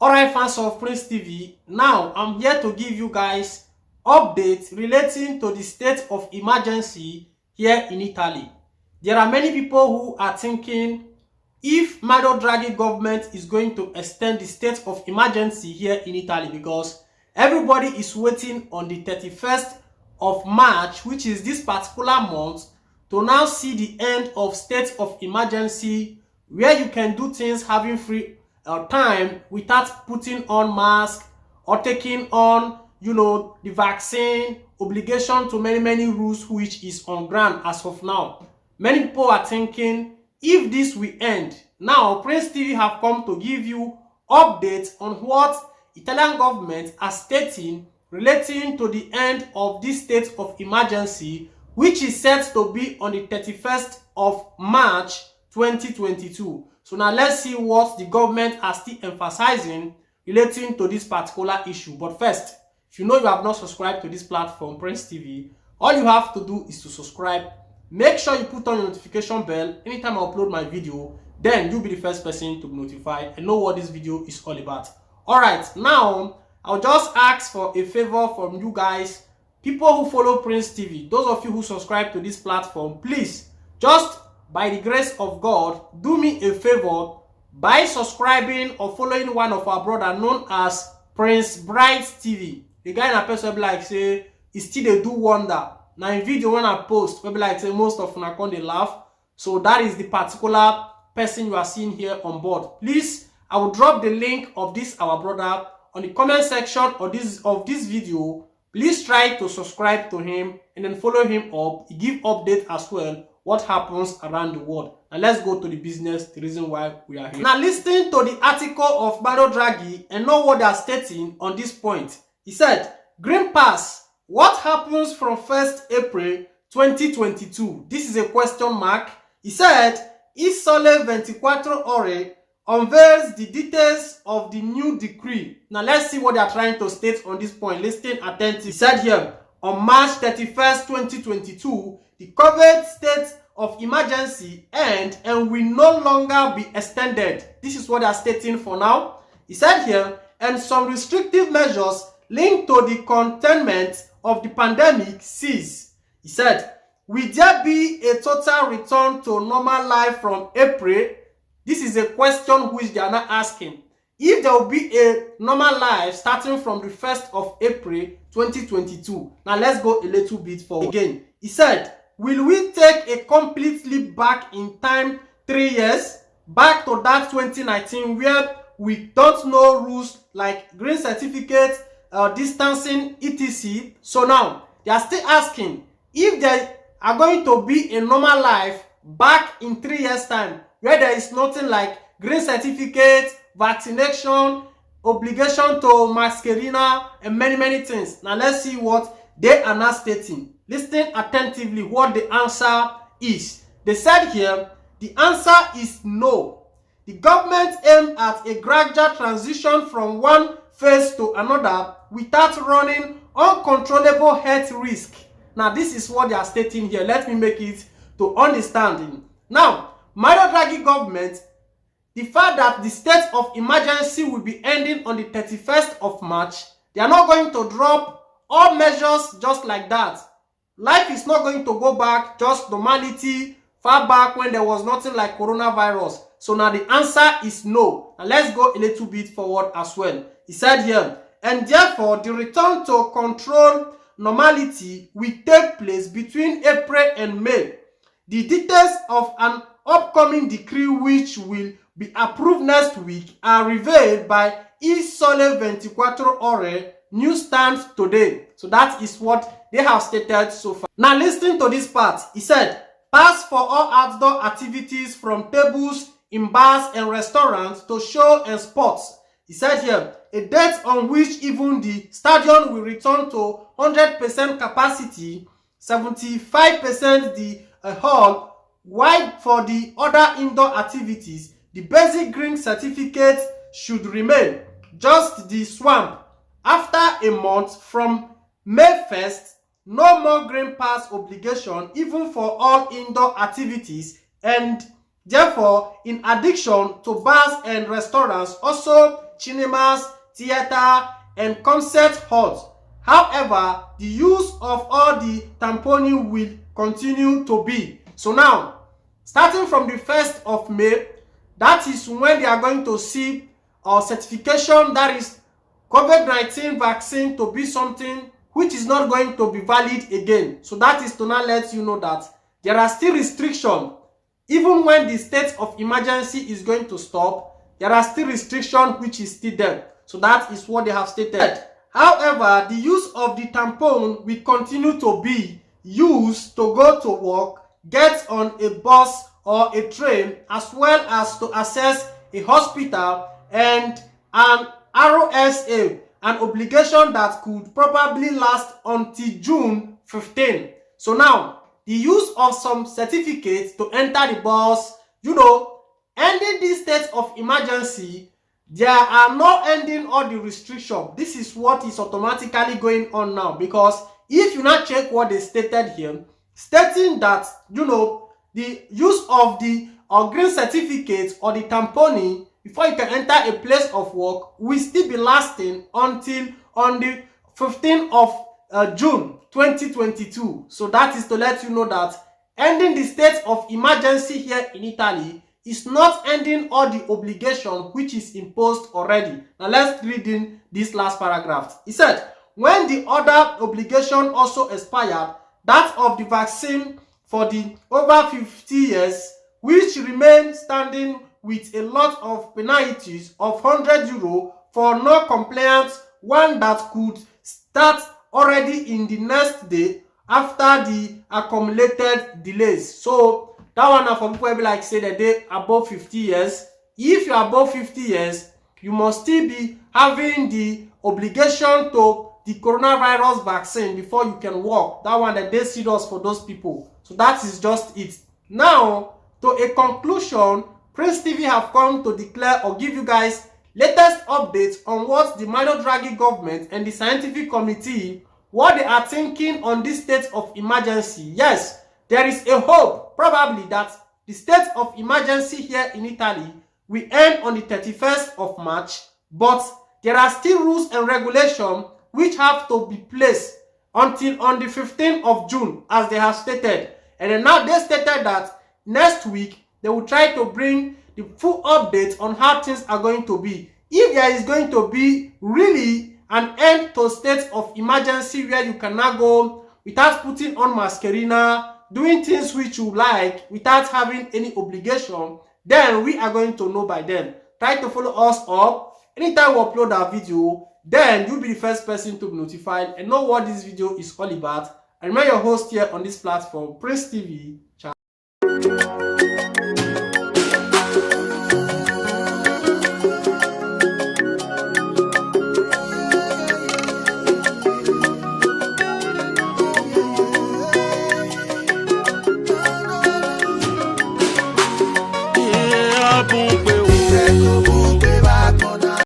Alright, fans of Prince TV, now I'm here to give you guys updates relating to the state of emergency here in Italy. There are many people who are thinking if Mario Draghi government is going to extend the state of emergency here in Italy, because everybody is waiting on the 31st of March, which is this particular month, to now see the end of state of emergency, where you can do things having free time without putting on mask or taking on the vaccine obligation to many rules which is on ground as of now. Many people are thinking if this will end. Now Prince TV have come to give you updates on what Italian government are stating relating to the end of this state of emergency, which is set to be on the 31st of March 2022. So now let's see what the government are still emphasizing relating to this particular issue. But first, if you know you have not subscribed to this platform, Prince TV, all you have to do is to subscribe. Make sure you put on your notification bell anytime I upload my video. Then you'll be the first person to be notified and know what this video is all about. Alright, now I'll just ask for a favor from you guys, people who follow Prince TV, those of you who subscribe to this platform, please, just by the grace of God, do me a favor by subscribing or following one of our brother known as Prince Bright TV. The guy in a person be like say he still dey do wonder. Now in video when I post, maybe like say most of una come dey laugh. So that is the particular person you are seeing here on board. Please, I will drop the link of this our brother on the comment section of this video. Please try to subscribe to him and then follow him up. He give update as well what happens around the world. And let's go to the business, the reason why we are here. Now listen to the article of Mario Draghi and know what they are stating on this point. He said, Green Pass, what happens from 1st April 2022? This is a question mark. He said, Il Sole 24 Ore unveils the details of the new decree. Now let's see what they are trying to state on this point. Listen attentively. He said here, on March 31st, 2022, the COVID state of emergency end and will no longer be extended. This is what they are stating for now. He said here, and some restrictive measures linked to the containment of the pandemic cease. He said, will there be a total return to normal life from April? This is a question which they are not asking. If there will be a normal life starting from the 1st of April 2022. Now let's go a little bit forward again. He said, will we take a completely back in time 3 years, back to that 2019 where we don't know rules like green certificate, distancing, etc. So now they are still asking if there are going to be a normal life back in 3 years time where there is nothing like green certificate, vaccination, obligation to mascherina, and many things. Now let's see what they are now stating. Listen attentively what the answer is. They said here, the answer is no. The government aimed at a gradual transition from one phase to another without running uncontrollable health risk. Now this is what they are stating here. Let me make it to understanding. Now, Mario Draghi government, the fact that the state of emergency will be ending on the 31st of March, they are not going to drop all measures just like that. Life is not going to go back just normality far back when there was nothing like coronavirus. So now the answer is no. And let's go a little bit forward as well. He said here, and therefore the return to control normality will take place between April and May. The details of an upcoming decree which will be approved next week are revealed by Il Sole 24 Ore newsstand today. So that is what they have stated so far. Now listen to this part. He said, pass for all outdoor activities from tables in bars and restaurants to show and sports. He said here, a date on which even the stadium will return to 100% capacity, 75% the hall, while for the other indoor activities, the basic green certificate should remain. Just the swamp. After a month from May 1st, no more green pass obligation even for all indoor activities, and therefore in addition to bars and restaurants also cinemas, theater, and concert halls. However, the use of all the tamponing will continue to be. So now, starting from the 1st of May, that is when they are going to see certification, that is COVID-19 vaccine, to be something which is not going to be valid again. So that is to now let you know that there are still restrictions. Even when the state of emergency is going to stop, there are still restrictions which is still there. So that is what they have stated. However, the use of the tampon will continue to be used to go to work, get on a bus or a train, as well as to access a hospital, and an RSA, an obligation that could probably last until June 15. So now, the use of some certificates to enter the bus, ending this state of emergency, there are no ending all the restrictions. This is what is automatically going on now, because if you now check what they stated here, stating that, the use of the green certificate or the tamponing before you can enter a place of work will still be lasting until on the 15th of June 2022. So that is to let you know that ending the state of emergency here in Italy is not ending all the obligation which is imposed already. Now let's read in this last paragraph. He said, when the other obligation also expired, that of the vaccine for the over 50 years, which remain standing with a lot of penalties of €100 for non-compliance, one that could start already in the next day after the accumulated delays. So that one now for people be like say that they above 50 years. If you are above 50 years, you must still be having the obligation to the coronavirus vaccine before you can work. That one that they serious for those people. So that is just it. Now, to a conclusion, Prince TV have come to declare or give you guys latest updates on what the Mario Draghi government and the scientific committee, what they are thinking on this state of emergency. Yes, there is a hope probably that the state of emergency here in Italy will end on the 31st of March, but there are still rules and regulations which have to be placed until on the 15th of June, as they have stated. And then now they stated that next week they will try to bring the full update on how things are going to be. If there is going to be really an end to state of emergency where you cannot go without putting on mascarina, doing things which you like without having any obligation, then we are going to know by then. Try to follow us up. Anytime we upload our video, then you'll be the first person to be notified and know what this video is all about. I remain your host here on this platform, Prince TV. Ciao.